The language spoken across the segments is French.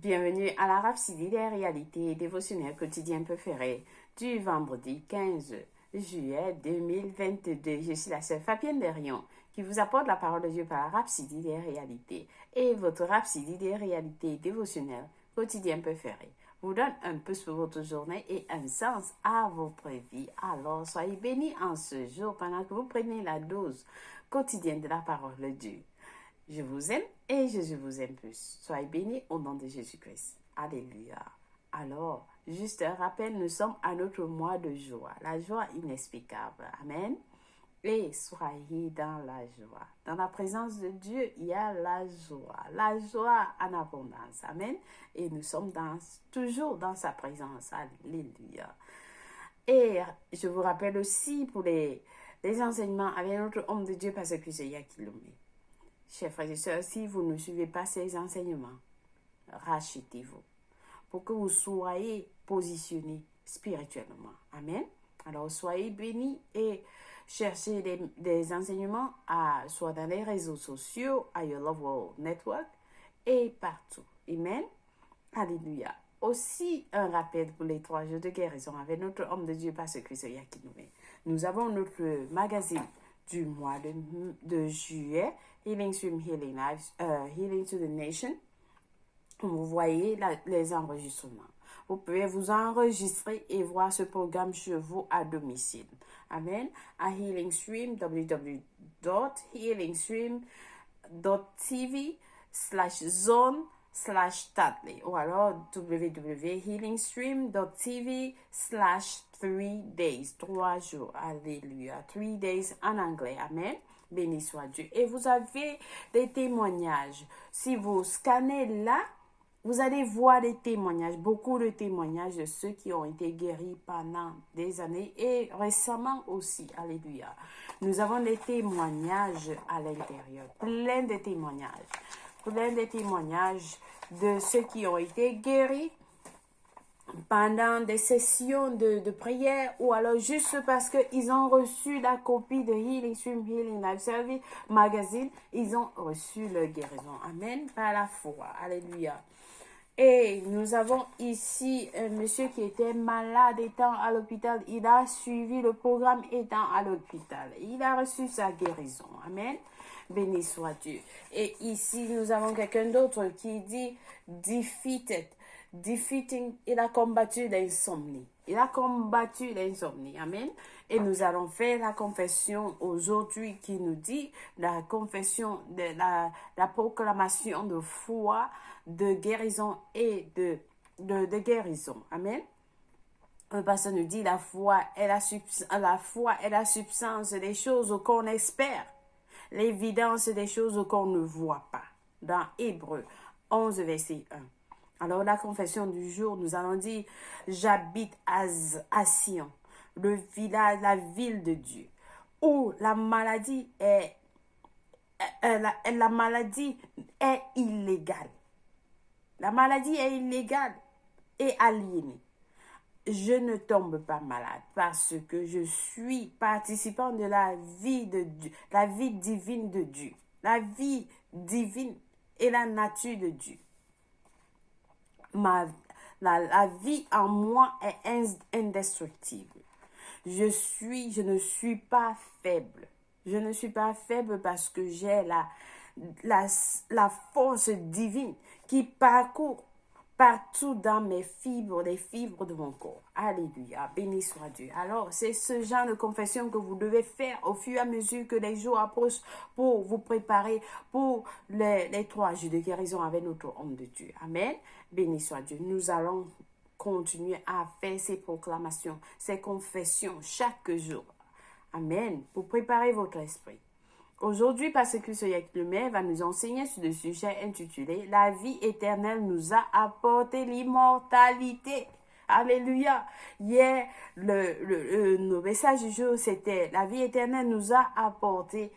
Bienvenue à la Rhapsodie des réalités dévotionnelles quotidiennes préférées du vendredi 15 juillet 2022. Je suis la sœur Fabienne Derion qui vous apporte la parole de Dieu par la Rhapsodie des réalités et votre Rhapsodie des réalités dévotionnelles quotidiennes préférées vous donne un peu sur votre journée et un sens à votre vie. Alors, soyez bénis en ce jour pendant que vous prenez la dose quotidienne de la parole de Dieu. Je vous aime et Jésus vous aime plus. Soyez bénis au nom de Jésus-Christ. Alléluia. Alors, juste un rappel, nous sommes à notre mois de joie, la joie inexplicable. Amen. Et soyez dans la joie. Dans la présence de Dieu, il y a la joie en abondance. Amen. Et nous sommes toujours dans sa présence. Alléluia. Et je vous rappelle aussi pour les enseignements avec notre homme de Dieu, Pasteur Christ Yakilomé. Chers frères et sœurs, si vous ne suivez pas ces enseignements, rachetez-vous pour que vous soyez positionnés spirituellement. Amen. Alors, soyez bénis et cherchez des enseignements soit dans les réseaux sociaux, à Your Love World Network et partout. Amen. Alléluia. Aussi, un rappel pour les 3 jours de guérison avec notre homme de Dieu, Pasteur Christ Yakilomé. Nous avons notre magazine du mois de juillet, Healing Stream, Healing Lives, Healing to the Nation. Vous voyez les enregistrements. Vous pouvez vous enregistrer et voir ce programme chez vous à domicile. Amen. À Healing Stream, www.healingstream.tv/zone/Tatley ou alors www.healingstream.tv/3days, 3 jours. Alléluia. 3 days en anglais. Amen. Béni soit Dieu. Et vous avez des témoignages. Si vous scannez là, vous allez voir des témoignages, beaucoup de témoignages de ceux qui ont été guéris pendant des années et récemment aussi. Alléluia. Nous avons des témoignages à l'intérieur, plein de témoignages de ceux qui ont été guéris pendant des sessions de prière ou alors juste parce qu'ils ont reçu la copie de Healing Stream, Healing Life Service Magazine, ils ont reçu leur guérison. Amen. Par la foi. Alléluia. Et nous avons ici un monsieur qui était malade étant à l'hôpital. Il a suivi le programme étant à l'hôpital. Il a reçu sa guérison. Amen. Béni soit Dieu. Et ici, nous avons quelqu'un d'autre qui dit defeating, il a combattu l'insomnie. Amen. Et nous allons faire la confession aujourd'hui qui nous dit la confession de la proclamation de foi, de guérison et de guérison. Amen. Un pasteur nous dit la foi est la substance des choses qu'on espère, l'évidence des choses qu'on ne voit pas. Dans Hébreux 11, verset 1. Alors, la confession du jour, nous allons dire, j'habite à Sion, le village, la ville de Dieu, où la maladie est illégale. La maladie est illégale et aliénée. Je ne tombe pas malade parce que je suis participant de la vie de Dieu, la vie divine de Dieu, la vie divine et la nature de Dieu. La vie en moi est indestructible. Je ne suis pas faible. Je ne suis pas faible parce que j'ai la force divine qui parcourt partout dans mes fibres, les fibres de mon corps. Alléluia, béni soit Dieu. Alors, c'est ce genre de confession que vous devez faire au fur et à mesure que les jours approchent pour vous préparer pour les 3 jours de guérison avec notre homme de Dieu. Amen, béni soit Dieu. Nous allons continuer à faire ces proclamations, ces confessions chaque jour. Amen, pour préparer votre esprit. Aujourd'hui, Pasteur Christ Yakilomé va nous enseigner sur le sujet intitulé « La vie éternelle nous a apporté l'immortalité ». Alléluia. Hier, le message du jour, c'était « La vie éternelle nous a apporté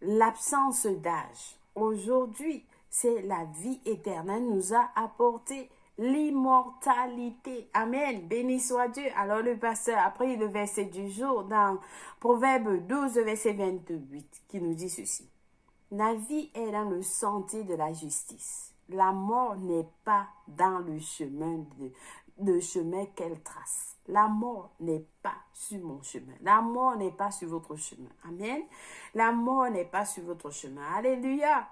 l'absence d'âge ». Aujourd'hui, c'est « La vie éternelle nous a apporté l'immortalité. » Amen. Béni soit Dieu. Alors le pasteur a pris le verset du jour dans Proverbe 12, verset 28, qui nous dit ceci. La vie est dans le sentier de la justice. La mort n'est pas dans le chemin qu'elle trace. La mort n'est pas sur mon chemin. La mort n'est pas sur votre chemin. Amen. La mort n'est pas sur votre chemin. Alléluia.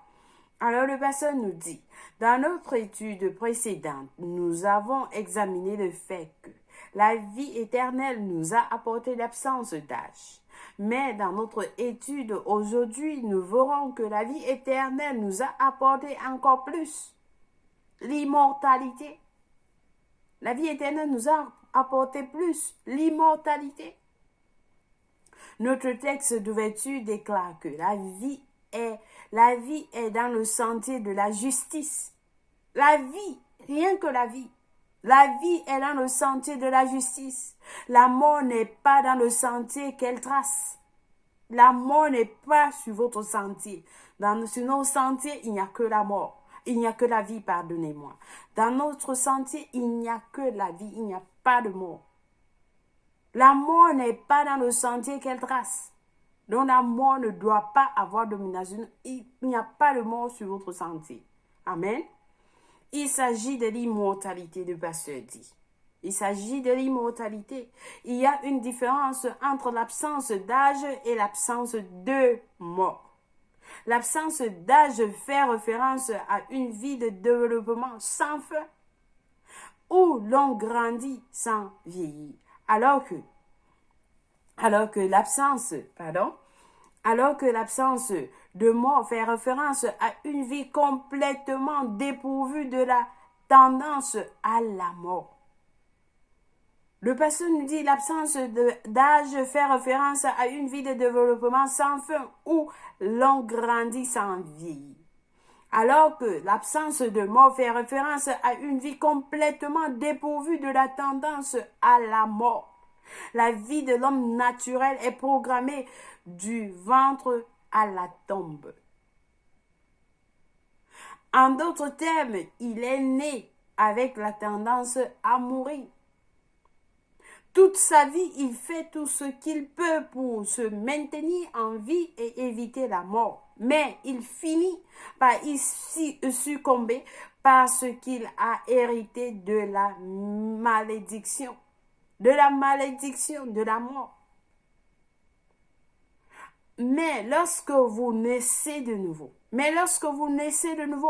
Alors le pasteur nous dit, dans notre étude précédente, nous avons examiné le fait que la vie éternelle nous a apporté l'absence d'âge. Mais dans notre étude aujourd'hui, nous verrons que la vie éternelle nous a apporté encore plus l'immortalité. La vie éternelle nous a apporté plus l'immortalité. Notre texte d'ouverture déclare que la vie est dans le sentier de la justice. La vie, rien que la vie. La vie est dans le sentier de la justice. La mort n'est pas dans le sentier qu'elle trace. La mort n'est pas sur votre sentier. Sur nos sentiers, il n'y a que la mort. Il n'y a que la vie, pardonnez-moi. Dans notre sentier, il n'y a que la vie. Il n'y a pas de mort. La mort n'est pas dans le sentier qu'elle trace. Donc la mort ne doit pas avoir domination. Il n'y a pas de mort sur votre sentier. Amen. Il s'agit de l'immortalité, le pasteur dit. Il s'agit de l'immortalité. Il y a une différence entre l'absence d'âge et l'absence de mort. L'absence d'âge fait référence à une vie de développement sans fin, où l'on grandit sans vieillir. Alors que l'absence de mort fait référence à une vie complètement dépourvue de la tendance à la mort. Le pasteur nous dit l'absence d'âge fait référence à une vie de développement sans fin où l'on grandit sans vieillir. Alors que l'absence de mort fait référence à une vie complètement dépourvue de la tendance à la mort. La vie de l'homme naturel est programmée du ventre à la tombe. En d'autres termes, il est né avec la tendance à mourir. Toute sa vie, il fait tout ce qu'il peut pour se maintenir en vie et éviter la mort. Mais il finit par y succomber parce qu'il a hérité de la malédiction de la mort. Mais lorsque vous naissez de nouveau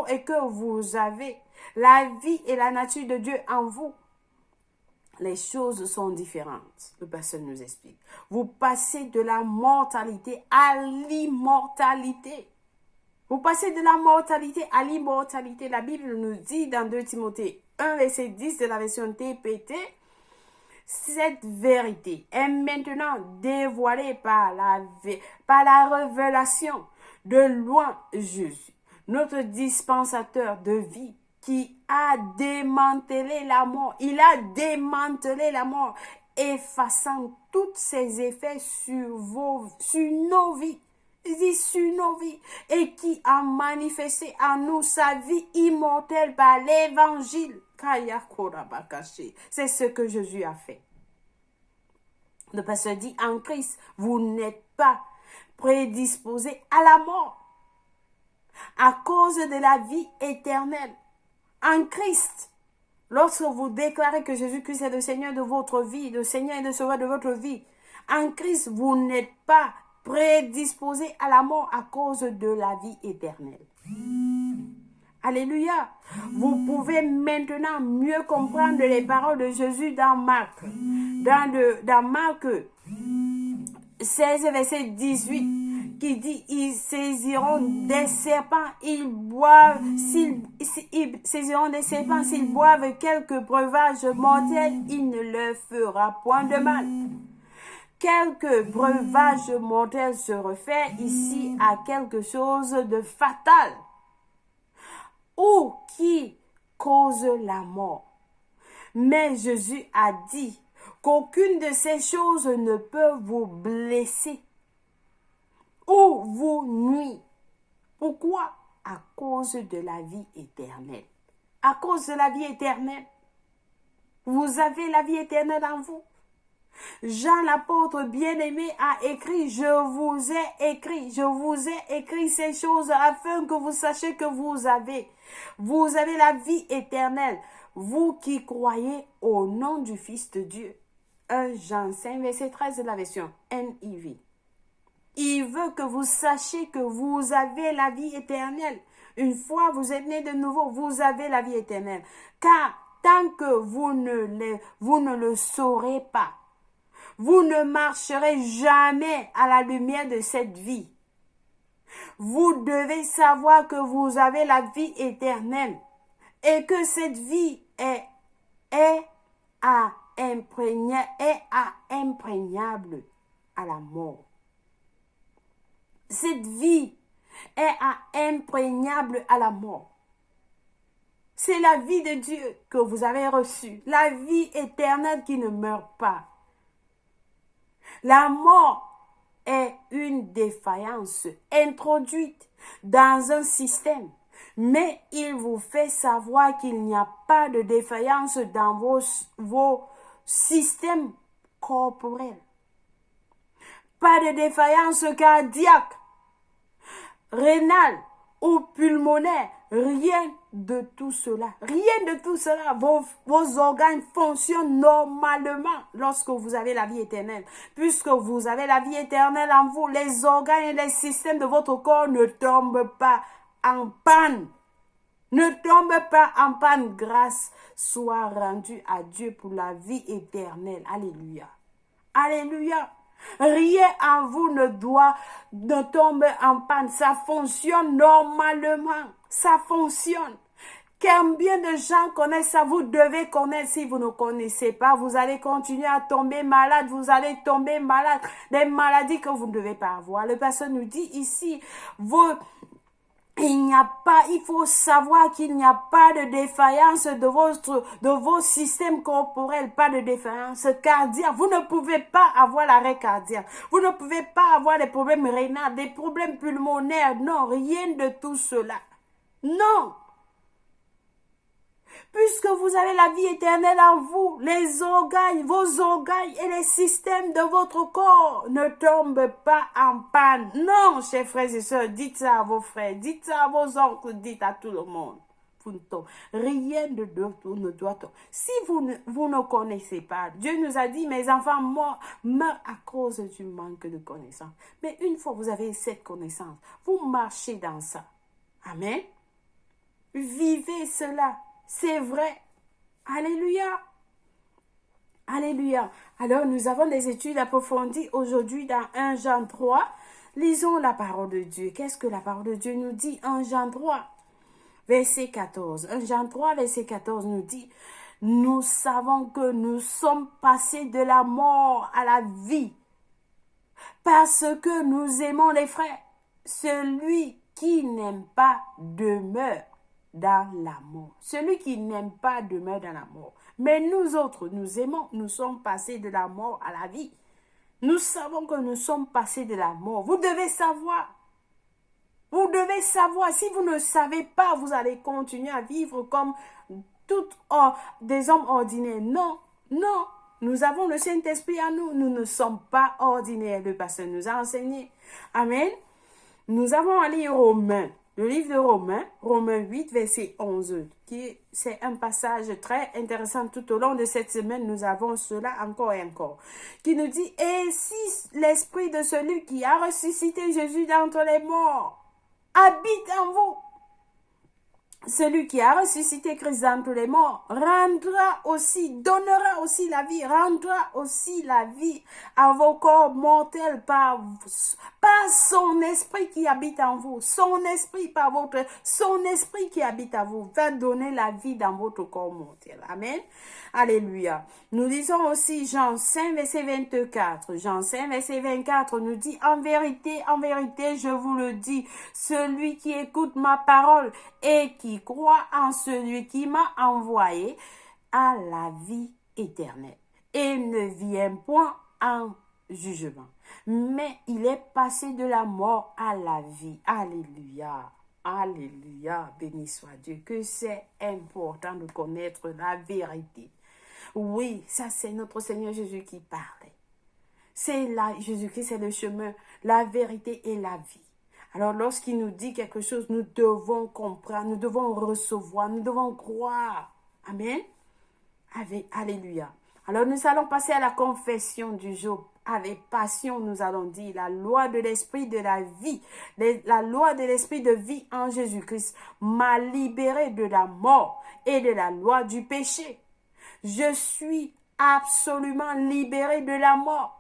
et que vous avez la vie et la nature de Dieu en vous, les choses sont différentes. Le pasteur nous explique. Vous passez de la mortalité à l'immortalité. Vous passez de la mortalité à l'immortalité. La Bible nous dit dans 2 Timothée 1, verset 10 de la version TPT, cette vérité est maintenant dévoilée par la révélation de loin Jésus, notre dispensateur de vie, qui a démantelé la mort. Il a démantelé la mort, effaçant tous ses effets sur nos vies. Il dit sur nos vies. Et qui a manifesté en nous sa vie immortelle par l'évangile. C'est ce que Jésus a fait. Le pasteur dit, en Christ, vous n'êtes pas prédisposés à la mort à cause de la vie éternelle. En Christ, lorsque vous déclarez que Jésus-Christ est le Seigneur de votre vie, le Seigneur et le Sauveur de votre vie, en Christ, vous n'êtes pas prédisposés à la mort à cause de la vie éternelle. Alléluia. Vous pouvez maintenant mieux comprendre les paroles de Jésus dans Marc. Dans Marc 16, verset 18, qui dit, ils saisiront des serpents, s'ils boivent quelques breuvages mortels, il ne leur fera point de mal. Quelques breuvages mortels se réfèrent ici à quelque chose de fatal ou qui cause la mort. Mais Jésus a dit qu'aucune de ces choses ne peut vous blesser ou vous nuire. Pourquoi? À cause de la vie éternelle. À cause de la vie éternelle. Vous avez la vie éternelle en vous. Jean l'apôtre bien-aimé a écrit, je vous ai écrit ces choses afin que vous sachiez que vous avez la vie éternelle, vous qui croyez au nom du Fils de Dieu. 1 Jean 5, verset 13 de la version NIV. Il veut que vous sachiez que vous avez la vie éternelle. Une fois vous êtes né de nouveau, vous avez la vie éternelle. Car tant que vous ne le saurez pas, vous ne marcherez jamais à la lumière de cette vie. Vous devez savoir que vous avez la vie éternelle et que cette vie est imprégnable à la mort. Cette vie est imprégnable à la mort. C'est la vie de Dieu que vous avez reçue, la vie éternelle qui ne meurt pas. La mort est une défaillance introduite dans un système, mais il vous fait savoir qu'il n'y a pas de défaillance dans vos systèmes corporels. Pas de défaillance cardiaque, rénale ou pulmonaire, rien de tout cela. Rien de tout cela. Vos organes fonctionnent normalement lorsque vous avez la vie éternelle. Puisque vous avez la vie éternelle en vous, les organes et les systèmes de votre corps ne tombent pas en panne. Ne tombent pas en panne. Grâce soit rendue à Dieu pour la vie éternelle. Alléluia. Alléluia. Rien en vous ne tomber en panne. Ça fonctionne normalement. Ça fonctionne. Combien de gens connaissent ça? Vous devez connaître. Si vous ne connaissez pas, vous allez continuer à tomber malade. Vous allez tomber malade. Des maladies que vous ne devez pas avoir. Le pasteur nous dit ici, il faut savoir qu'il n'y a pas de défaillance de vos systèmes corporels, pas de défaillance cardiaque. Vous ne pouvez pas avoir l'arrêt cardiaque. Vous ne pouvez pas avoir des problèmes rénaux, des problèmes pulmonaires. Non, rien de tout cela. Non. Puisque vous avez la vie éternelle en vous, vos organes et les systèmes de votre corps ne tombent pas en panne. Non, chers frères et sœurs, dites ça à vos frères, dites ça à vos oncles, dites à tout le monde. Rien de tout ne doit tomber. Si vous ne connaissez pas, Dieu nous a dit, mes enfants meurent à cause du manque de connaissance. Mais une fois que vous avez cette connaissance, vous marchez dans ça. Amen. Vivez cela. C'est vrai. Alléluia. Alléluia. Alors, nous avons des études approfondies aujourd'hui dans 1 Jean 3. Lisons la parole de Dieu. Qu'est-ce que la parole de Dieu nous dit? 1 Jean 3, verset 14. 1 Jean 3, verset 14 nous dit, nous savons que nous sommes passés de la mort à la vie parce que nous aimons les frères. Celui qui n'aime pas demeure dans la mort. Celui qui n'aime pas demeure dans la mort. Mais nous autres, nous aimons, nous sommes passés de la mort à la vie. Nous savons que nous sommes passés de la mort. Vous devez savoir. Vous devez savoir. Si vous ne savez pas, vous allez continuer à vivre comme des hommes ordinaires. Non, non. Nous avons le Saint-Esprit en nous. Nous ne sommes pas ordinaires. Le pasteur nous a enseigné. Amen. Nous avons à lire Romains. Le livre de Romains, Romains 8, verset 11, c'est un passage très intéressant tout au long de cette semaine. Nous avons cela encore et encore, qui nous dit, et si l'esprit de celui qui a ressuscité Jésus d'entre les morts habite en vous, celui qui a ressuscité Christ d'entre les morts donnera aussi la vie à vos corps mortels par son esprit qui habite en vous. Son esprit qui habite en vous va donner la vie dans votre corps mortel. Amen. Alléluia. Nous lisons aussi Jean 5, verset 24. Jean 5, verset 24 nous dit, en vérité, je vous le dis, celui qui écoute ma parole et qui croit en celui qui m'a envoyé a la vie éternelle et ne vient point en jugement, mais il est passé de la mort à la vie. Alléluia. Alléluia. Béni soit Dieu. Que c'est important de connaître la vérité. Oui, ça c'est notre Seigneur Jésus qui parlait. C'est là, Jésus-Christ, c'est le chemin, la vérité et la vie. Alors lorsqu'il nous dit quelque chose, nous devons comprendre, nous devons recevoir, nous devons croire. Amen. Alléluia. Alors nous allons passer à la confession du jour. Avec passion, nous allons dire la loi de l'esprit de la vie, la loi de l'esprit de vie en Jésus-Christ m'a libéré de la mort et de la loi du péché. Je suis absolument libéré de la mort.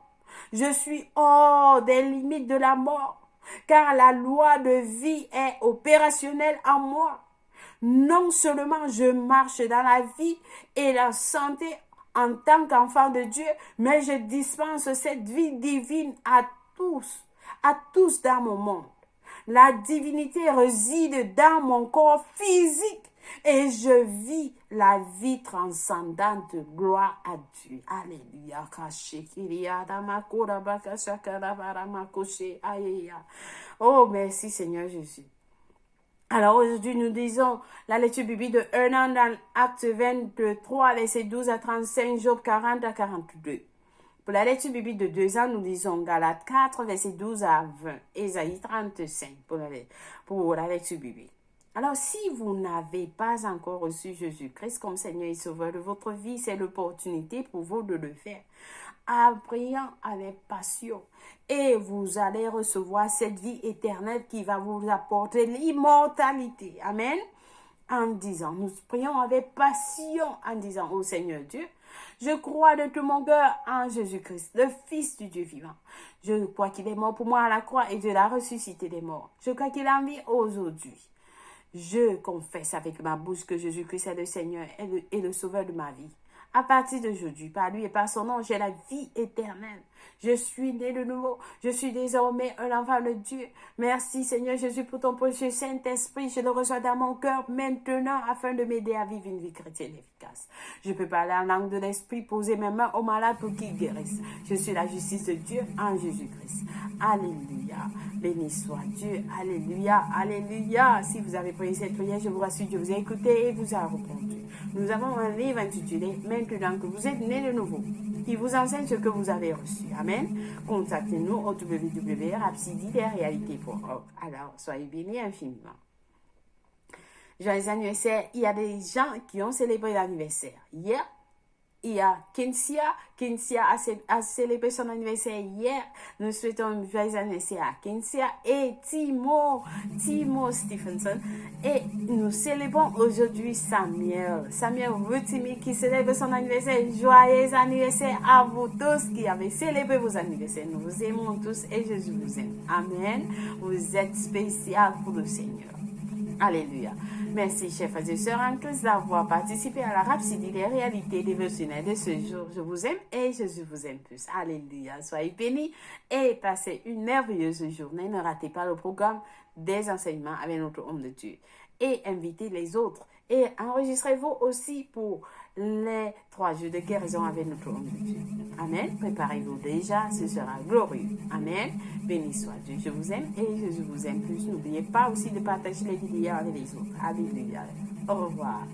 Je suis hors des limites de la mort, car la loi de vie est opérationnelle en moi. Non seulement je marche dans la vie et la santé en tant qu'enfant de Dieu, mais je dispense cette vie divine à tous dans mon monde. La divinité réside dans mon corps physique et je vis la vie transcendante de gloire à Dieu. Alléluia. Oh, merci Seigneur Jésus. Alors aujourd'hui, nous disons la lecture biblique de 1 an dans Acte 23, versets 12 à 35, Job 40 à 42. Pour la lecture biblique de 2 ans, nous disons Galates 4, versets 12 à 20, Ésaïe 35 pour la lecture biblique. Alors, si vous n'avez pas encore reçu Jésus-Christ comme Seigneur et Sauveur de votre vie, c'est l'opportunité pour vous de le faire. En priant avec passion. Et vous allez recevoir cette vie éternelle qui va vous apporter l'immortalité. Amen. En disant, nous prions avec passion en disant, ô Seigneur Dieu, je crois de tout mon cœur en Jésus-Christ, le Fils du Dieu vivant. Je crois qu'il est mort pour moi à la croix et Dieu l'a ressuscité des morts. Je crois qu'il a envie aujourd'hui. Je confesse avec ma bouche que Jésus-Christ est le Seigneur et le Sauveur de ma vie. À partir d'aujourd'hui, par lui et par son nom, j'ai la vie éternelle. Je suis né de nouveau. Je suis désormais un enfant de Dieu. Merci Seigneur Jésus pour ton précieux Saint-Esprit. Je le reçois dans mon cœur maintenant afin de m'aider à vivre une vie chrétienne efficace. Je peux parler en langue de l'Esprit, poser mes mains aux malades pour qu'ils guérissent. Je suis la justice de Dieu en Jésus-Christ. Alléluia. Béni soit Dieu. Alléluia. Alléluia. Si vous avez prié cette prière, je vous rassure, Dieu vous a écouté et vous a répondu. Nous avons un livre intitulé « Maintenant que vous êtes né de nouveau » qui vous enseigne ce que vous avez reçu. Amen. Contactez-nous au www.rapsididerealité.org. Alors, soyez bénis infiniment. Joyeux anniversaire. Il y a des gens qui ont célébré l'anniversaire. Hier, il y a Kinsia. Kinsia a célébré son anniversaire hier. Nous souhaitons un joyeux anniversaire à Kinsia et Timo Stephenson. Et nous célébrons aujourd'hui Samuel Rutimi qui célèbre son anniversaire. Joyeux anniversaire à vous tous qui avez célébré vos anniversaires. Nous vous aimons tous et Jésus vous aime. Amen. Vous êtes spécial pour le Seigneur. Alléluia. Merci, chers frères et sœurs en Christ, d'avoir participé à la Rhapsodie des réalités dévotionnelles de ce jour. Je vous aime et Jésus vous aime plus. Alléluia. Soyez bénis et passez une merveilleuse journée. Ne ratez pas le programme des enseignements avec notre homme de Dieu. Et invitez les autres. Et enregistrez-vous aussi pour les 3 jours de guérison avec notre homme de Dieu. Amen. Préparez-vous déjà, ce sera glorieux. Amen. Béni soit Dieu. Je vous aime et Jésus vous aime plus. N'oubliez pas aussi de partager les vidéos avec les autres. Alléluia. Au revoir.